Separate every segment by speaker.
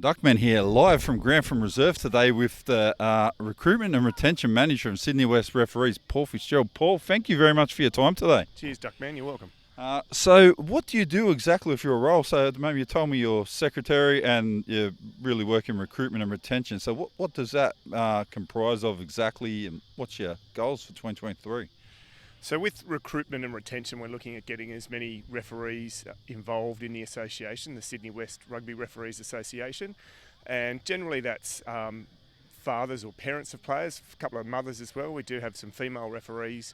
Speaker 1: Duckman here, live from Grantham Reserve today with the Recruitment and Retention Manager of Sydney West Referees, Paul Fitzgerald. Paul, thank you very much for your time today.
Speaker 2: Cheers, Duckman. You're welcome.
Speaker 1: So what do you do exactly with your role? So at the moment you told me you're secretary and you really work in recruitment and retention. So what does that comprise of exactly, and what's your goals for 2023?
Speaker 2: So with recruitment and retention, we're looking at getting as many referees involved in the association, the Sydney West Rugby Referees Association. And generally that's fathers or parents of players, a couple of mothers as well. We do have some female referees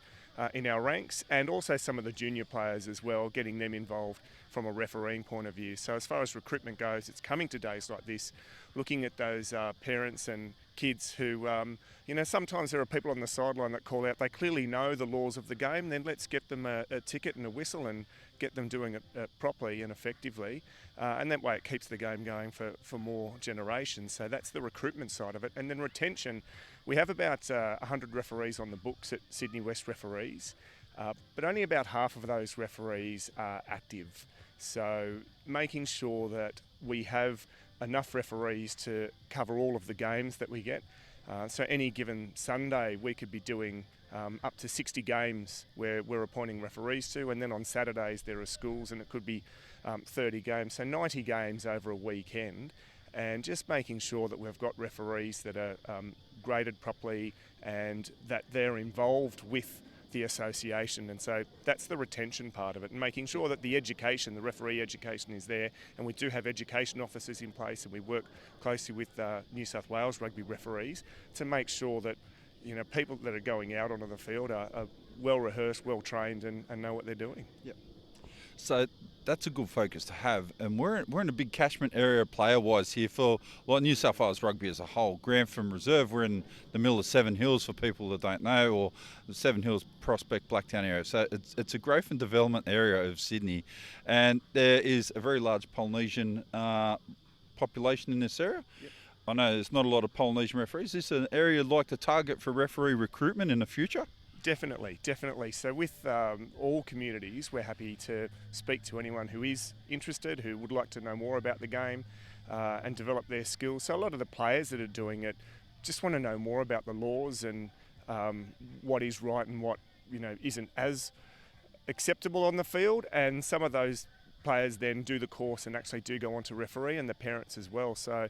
Speaker 2: in our ranks, and also some of the junior players as well, getting them involved from a refereeing point of view. So as far as recruitment goes, it's coming to days like this, looking at those parents and kids who, sometimes there are people on the sideline that call out, they clearly know the laws of the game, then let's get them a ticket and a whistle and get them doing it properly and effectively. And that way it keeps the game going for more generations. So that's the recruitment side of it. And then retention, we have about 100 referees on the books at Sydney West Referees, but only about half of those referees are active. So making sure that we have enough referees to cover all of the games that we get. So any given Sunday we could be doing up to 60 games where we're appointing referees to, and then on Saturdays there are schools and it could be 30 games, so 90 games over a weekend, and just making sure that we've got referees that are graded properly and that they're involved with the association. And so that's the retention part of it, and making sure that the education, the referee education, is there. And we do have education officers in place, and we work closely with New South Wales rugby referees to make sure that people that are going out onto the field are well rehearsed, well trained, and know what they're doing.
Speaker 1: Yep. So that's a good focus to have, and we're in a big catchment area player-wise here for New South Wales rugby as a whole. Grantham Reserve, we're in the middle of Seven Hills for people that don't know, or the Seven Hills, Prospect, Blacktown area. So it's a growth and development area of Sydney, and there is a very large Polynesian population in this area. Yep. I know there's not a lot of Polynesian referees. Is this an area you'd like to target for referee recruitment in the future?
Speaker 2: Definitely. So with all communities, we're happy to speak to anyone who is interested, who would like to know more about the game and develop their skills. So a lot of the players that are doing it just want to know more about the laws and what is right and what isn't as acceptable on the field. And some of those players then do the course and actually do go on to referee, and the parents as well. So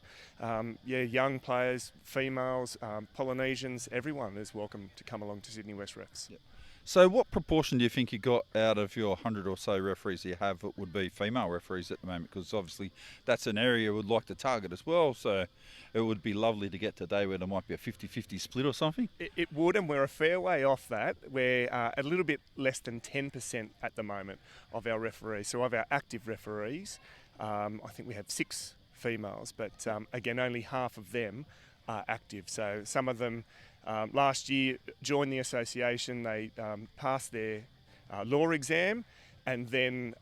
Speaker 2: young players, females, Polynesians, everyone is welcome to come along to Sydney West Refs.
Speaker 1: Yep. So what proportion do you think you got out of your 100 or so referees you have that would be female referees at the moment? Because obviously that's an area you would like to target as well. So it would be lovely to get to a day where there might be a 50-50 split or something.
Speaker 2: It would, and we're a fair way off that. We're a little bit less than 10% at the moment of our referees. So of our active referees, I think we have 6 females, but again, only half of them are active. So some of them last year joined the association, they passed their law exam, and then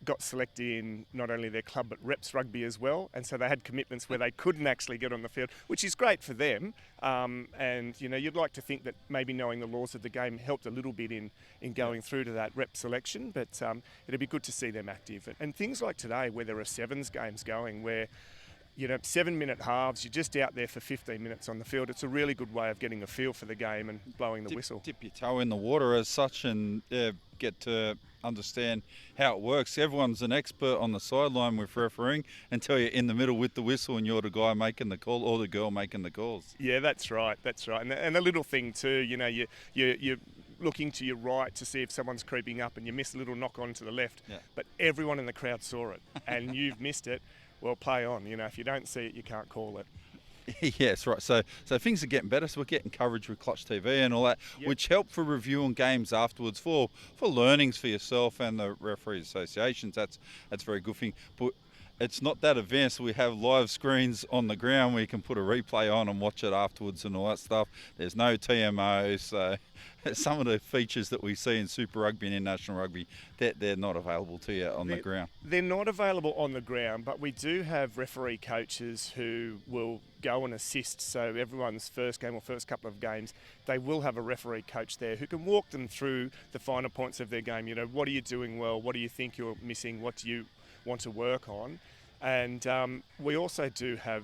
Speaker 2: got selected in not only their club but reps rugby as well, and so they had commitments where they couldn't actually get on the field, which is great for them. And you'd like to think that maybe knowing the laws of the game helped a little bit in going through to that rep selection, but it'd be good to see them active. And things like today where there are sevens games going, where 7-minute halves, you're just out there for 15 minutes on the field. It's a really good way of getting a feel for the game and blowing the whistle.
Speaker 1: Dip your toe in the water as such and get to understand how it works. Everyone's an expert on the sideline with refereeing until you're in the middle with the whistle and you're the guy making the call or the girl making the calls.
Speaker 2: Yeah, that's right. And a little thing too, you're looking to your right to see if someone's creeping up and you miss a little knock on to the left, but everyone in the crowd saw it and you've missed it. Well, play on. If you don't see it, you can't call it.
Speaker 1: Yes, right. So things are getting better. So we're getting coverage with Clutch TV and all that, which help for reviewing games afterwards for learnings for yourself and the referees associations. That's a very good thing. But it's not that advanced. We have live screens on the ground where you can put a replay on and watch it afterwards and all that stuff. There's no TMO, so some of the features that we see in Super Rugby and International Rugby, they're not available to you on the ground.
Speaker 2: They're not available on the ground, but we do have referee coaches who will go and assist. So everyone's first game or first couple of games, they will have a referee coach there who can walk them through the finer points of their game. What are you doing well? What do you think you're missing? What do you want to work on? And we also do have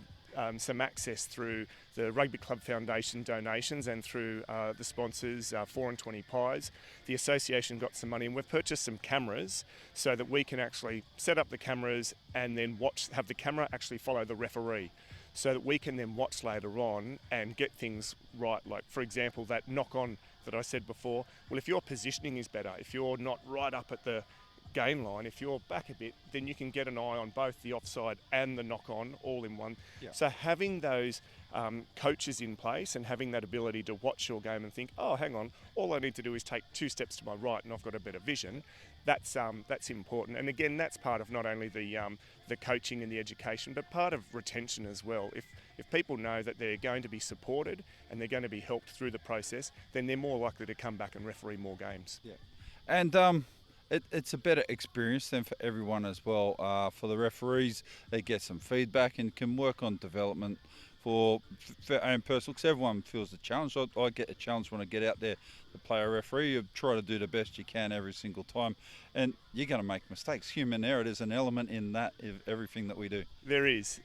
Speaker 2: some access through the Rugby Club Foundation donations and through the sponsors, 4 and 20 Pies. The association got some money, and we've purchased some cameras so that we can actually set up the cameras and then have the camera actually follow the referee, so that we can then watch later on and get things right. Like, for example, that knock on that I said before. Well, if your positioning is better, if you're not right up at the gain line, if you're back a bit, then you can get an eye on both the offside and the knock on all in one.
Speaker 1: Yeah.
Speaker 2: So having those coaches in place and having that ability to watch your game and think, oh, hang on, all I need to do is take 2 steps to my right and I've got a better vision. That's important. And again, that's part of not only the coaching and the education, but part of retention as well. If people know that they're going to be supported and they're going to be helped through the process, then they're more likely to come back and referee more games.
Speaker 1: Yeah. And it's a better experience then for everyone as well. For the referees, they get some feedback and can work on development for their own personal, because everyone feels the challenge. I get a challenge when I get out there to play a referee. You try to do the best you can every single time, and you're going to make mistakes. Human error, there's an element in that, of everything that we do.
Speaker 2: There is,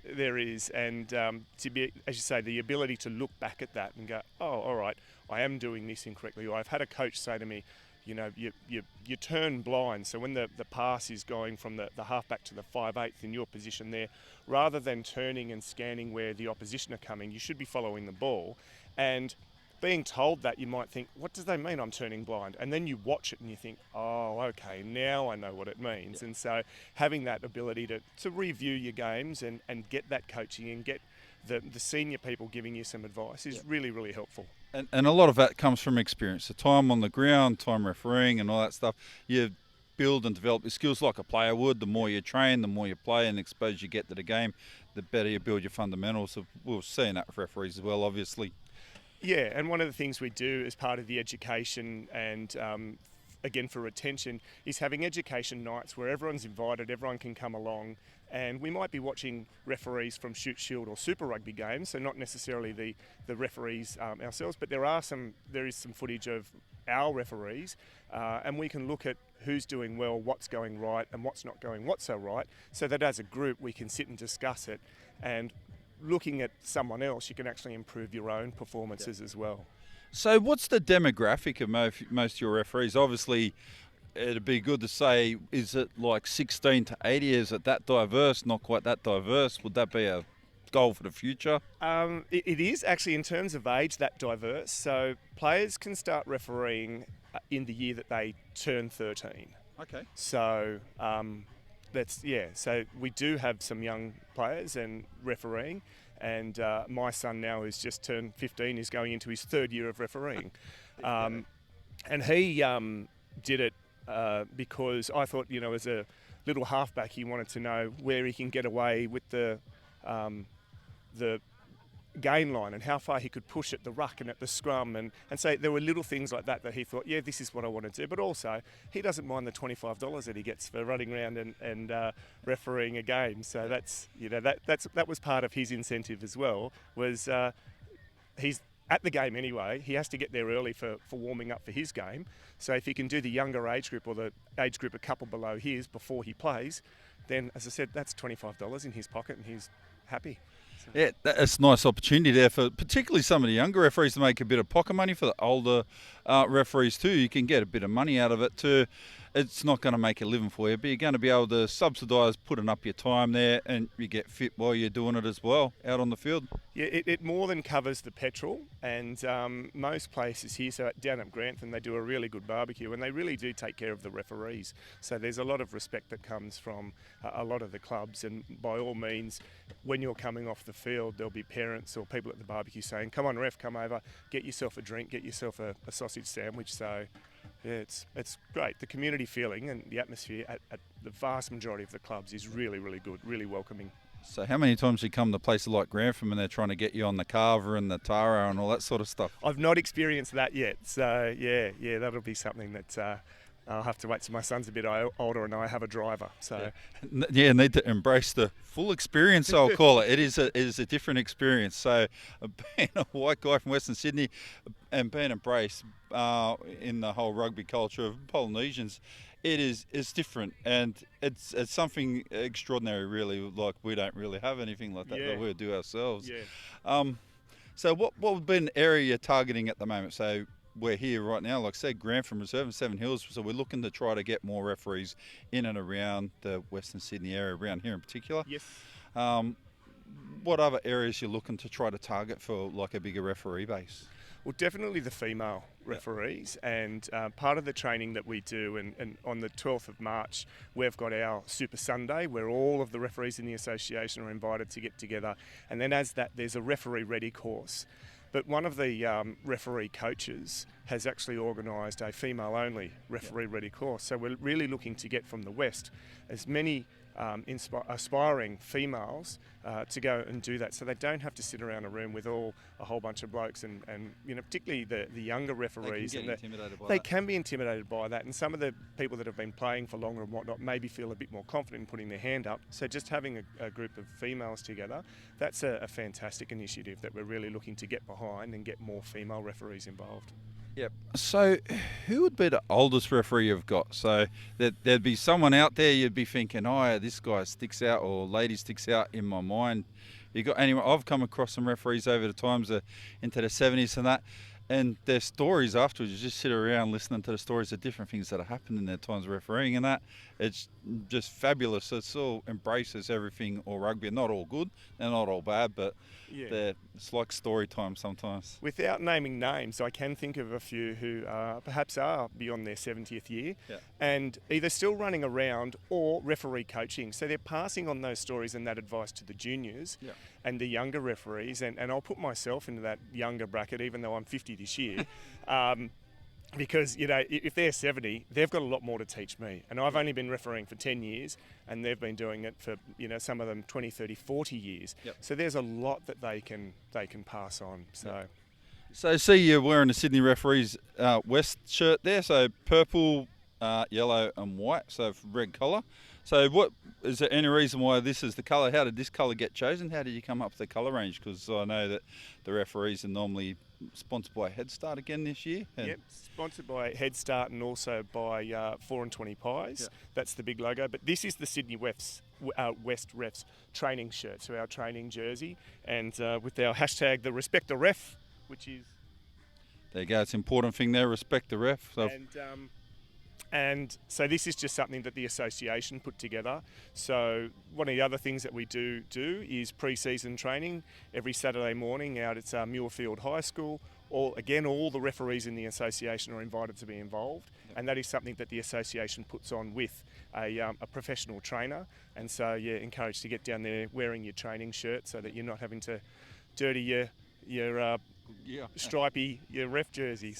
Speaker 2: and to be, as you say, the ability to look back at that and go, oh, all right, I am doing this incorrectly. Or I've had a coach say to me, you know, you turn blind. So when the pass is going from the halfback to the 5/8 in your position there, rather than turning and scanning where the opposition are coming, you should be following the ball. And being told that, you might think, what does that mean, I'm turning blind? And then you watch it and you think, oh, okay, now I know what it means. Yeah. And so having that ability to review your games and get that coaching and get the senior people giving you some advice is really, really helpful.
Speaker 1: And a lot of that comes from experience. The time on the ground, time refereeing and all that stuff. You build and develop your skills like a player would. The more you train, the more you play and exposure you get to the game, the better you build your fundamentals. So we're seeing that with referees as well, obviously.
Speaker 2: Yeah, and one of the things we do as part of the education and again for retention is having education nights where everyone's invited, everyone can come along, and we might be watching referees from Shoot Shield or Super Rugby games, so not necessarily the referees ourselves, but there is some footage of our referees, and we can look at who's doing well, what's going right, and what's not going what's so right, so that as a group we can sit and discuss it, and looking at someone else, you can actually improve your own performances as well.
Speaker 1: So what's the demographic of most of your referees? Obviously, it'd be good to say, is it like 16 to 80? Is it that diverse? Not quite that diverse? Would that be a goal for the future?
Speaker 2: It is actually, in terms of age, that diverse. So players can start refereeing in the year that they turn 13.
Speaker 1: Okay.
Speaker 2: So so we do have some young players and refereeing, and my son now has just turned 15, is going into his 3rd year of refereeing. And he did it because I thought, you know, as a little halfback, he wanted to know where he can get away with the gain line and how far he could push at the ruck and at the scrum, and so there were little things like that he thought, yeah, this is what I want to do. But also he doesn't mind the $25 that he gets for running around and refereeing a game. So that's, you know, that was part of his incentive as well, was he's at the game anyway. He has to get there early for warming up for his game. So if he can do the younger age group or the age group a couple below his before he plays, then, as I said, that's $25 in his pocket and he's happy.
Speaker 1: Yeah, that's a nice opportunity there for particularly some of the younger referees to make a bit of pocket money. For the older referees too, you can get a bit of money out of it too. It's not going to make a living for you, but you're going to be able to subsidise putting up your time there, and you get fit while you're doing it as well out on the field.
Speaker 2: Yeah, it more than covers the petrol, and most places here, so down at Grantham, they do a really good barbecue, and they really do take care of the referees. So there's a lot of respect that comes from a lot of the clubs, and by all means, when you're coming off the field, there'll be parents or people at the barbecue saying, come on ref, come over, get yourself a drink, get yourself a sausage sandwich. So yeah, it's great. The community feeling and the atmosphere at the vast majority of the clubs is really, really good, really welcoming.
Speaker 1: So how many times do you come to places like Grantham and they're trying to get you on the carver and the tara and all that sort of stuff?
Speaker 2: I've not experienced that yet. So yeah, that'll be something that I'll have to wait till my son's a bit older and I have a driver. So
Speaker 1: yeah, need to embrace the full experience, I'll call it. It is a different experience. So being a white guy from Western Sydney and being embraced in the whole rugby culture of Polynesians It is. It's different, and it's something extraordinary. Really, like we don't really have anything like that
Speaker 2: Yeah.
Speaker 1: that we do ourselves.
Speaker 2: Yeah.
Speaker 1: So what would be an area you're targeting at the moment? So we're here right now, like say Grantham Reserve and Seven Hills. So we're looking to try to get more referees in and around the Western Sydney area, around here in particular.
Speaker 2: Yes.
Speaker 1: Um, what other areas you're looking to try to target for like a bigger referee base?
Speaker 2: Well, definitely the female referees, and part of the training that we do, and on the 12th of March, we've got our Super Sunday where all of the referees in the association are invited to get together, and then as that, there's a referee ready course. But one of the referee coaches has actually organised a female-only referee ready course, so we're really looking to get from the West as many aspiring females to go and do that, so they don't have to sit around a room with a whole bunch of blokes, and particularly the younger referees. They can be intimidated by that, and some of the people that have been playing for longer and whatnot maybe feel a bit more confident in putting their hand up. So just having a group of females together, that's a fantastic initiative that we're really looking to get behind and get more female referees involved.
Speaker 1: Yep. So, who would be the oldest referee you've got? So, there'd be someone out there you'd be thinking, oh, this guy sticks out, or lady sticks out in my mind. You got anyone? I've come across some referees over the times into the 70s and that, and their stories afterwards. You just sit around listening to the stories of different things that have happened in their times of refereeing and that. It's just fabulous. It's all embraces everything all rugby. Not all good, they're not all bad, but it's like story time sometimes.
Speaker 2: Without naming names, I can think of a few who perhaps are beyond their 70th year and either still running around or referee coaching. So they're passing on those stories and that advice to the juniors and the younger referees. And I'll put myself into that younger bracket, even though I'm 50 this year. Because, if they're 70, they've got a lot more to teach me. And I've only been refereeing for 10 years, and they've been doing it for, some of them 20, 30, 40 years. So there's a lot that they can pass on.
Speaker 1: So see you're wearing a Sydney Referees West shirt there, so purple, yellow and white, so red colour. So what is there any reason why this is the colour? How did this colour get chosen? How did you come up with the colour range? Because I know that the referees are normally sponsored by Head Start again this year.
Speaker 2: Yep, sponsored by Head Start and also by 4 and 20 Pies. That's the big logo. But this is the Sydney West Refs training shirt, so our training jersey, and with our hashtag, the Respect the Ref, which is...
Speaker 1: There you go, it's an important thing there, respect the ref. So
Speaker 2: And so this is just something that the association put together. So one of the other things that we do is pre-season training every Saturday morning out at Muirfield High School. All the referees in the association are invited to be involved, and that is something that the association puts on with a professional trainer. And so encouraged to get down there wearing your training shirt so that you're not having to dirty your stripy ref jersey.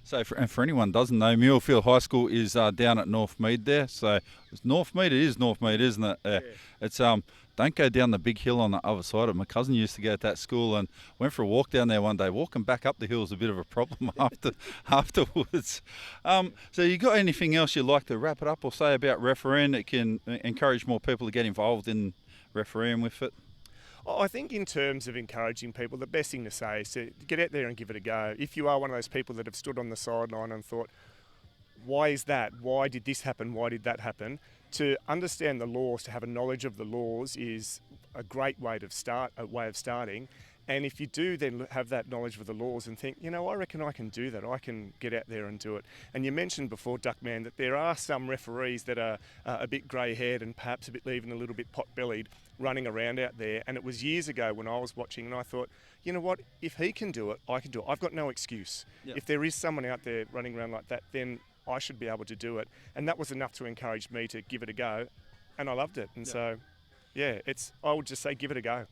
Speaker 1: So for anyone who doesn't know, Muirfield High School is down at Northmead there. So it's Northmead, it is Northmead, isn't it? It's don't go down the big hill on the other side of it. My cousin used to go at that school and went for a walk down there one day. Walking back up the hill is a bit of a problem afterwards. So you got anything else you'd like to wrap it up or say about refereeing that can encourage more people to get involved in refereeing with it?
Speaker 2: I think in terms of encouraging people, the best thing to say is to get out there and give it a go. If you are one of those people that have stood on the sideline and thought, why is that? Why did this happen? Why did that happen? To understand the laws, to have a knowledge of the laws is a great way of starting. And if you do then have that knowledge of the laws and think, I reckon I can do that, I can get out there and do it. And you mentioned before, Duckman, that there are some referees that are a bit grey-haired and perhaps even a little bit pot-bellied running around out there. And it was years ago when I was watching and I thought, you know what, if he can do it, I can do it. I've got no excuse. If there is someone out there running around like that, then I should be able to do it. And that was enough to encourage me to give it a go. And I loved it. And so, I would just say give it a go.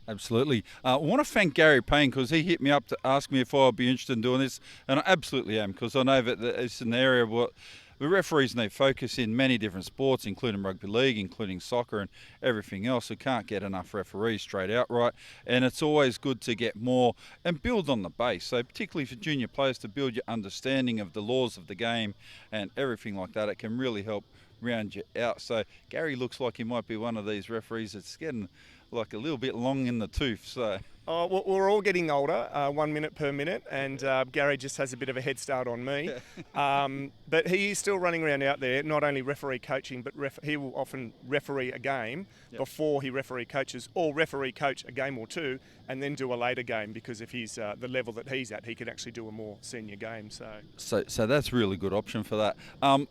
Speaker 1: Absolutely. I want to thank Gary Payne because he hit me up to ask me if I'd be interested in doing this, and I absolutely am, because I know that it's an area where the referees need focus in many different sports, including rugby league, including soccer and everything else. We can't get enough referees straight out, right? And it's always good to get more and build on the base. So particularly for junior players to build your understanding of the laws of the game and everything like that, it can really help round you out. So Gary looks like he might be one of these referees that's getting like a little bit long in the tooth. So
Speaker 2: Oh, well, we're all getting older, 1 minute per minute, and Gary just has a bit of a head start on me. But he is still running around out there, not only referee coaching, but he will often referee a game before he referee coaches, or referee coach a game or two, and then do a later game, because if he's the level that he's at, he can actually do a more senior game.
Speaker 1: So that's a really good option for that.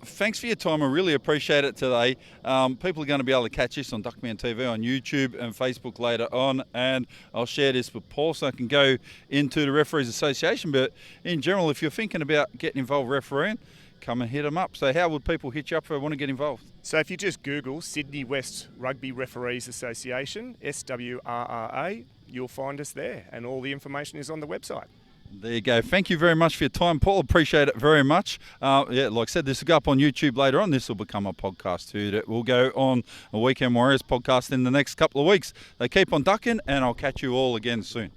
Speaker 1: Thanks for your time. I really appreciate it today. People are going to be able to catch this on Duckman TV on YouTube and Facebook later on, and I'll share this with Paul so I can go into the Referees Association. But in general, if you're thinking about getting involved refereeing, come and hit them up. So how would people hit you up if they want to get involved?
Speaker 2: So if you just Google Sydney West Rugby Referees Association, SWRRA, you'll find us there, and all the information is on the website.
Speaker 1: There you go. Thank you very much for your time, Paul. Appreciate it very much. Like I said, this will go up on YouTube later on. This will become a podcast too that will go on a Weekend Warriors podcast in the next couple of weeks. They keep on ducking, and I'll catch you all again soon.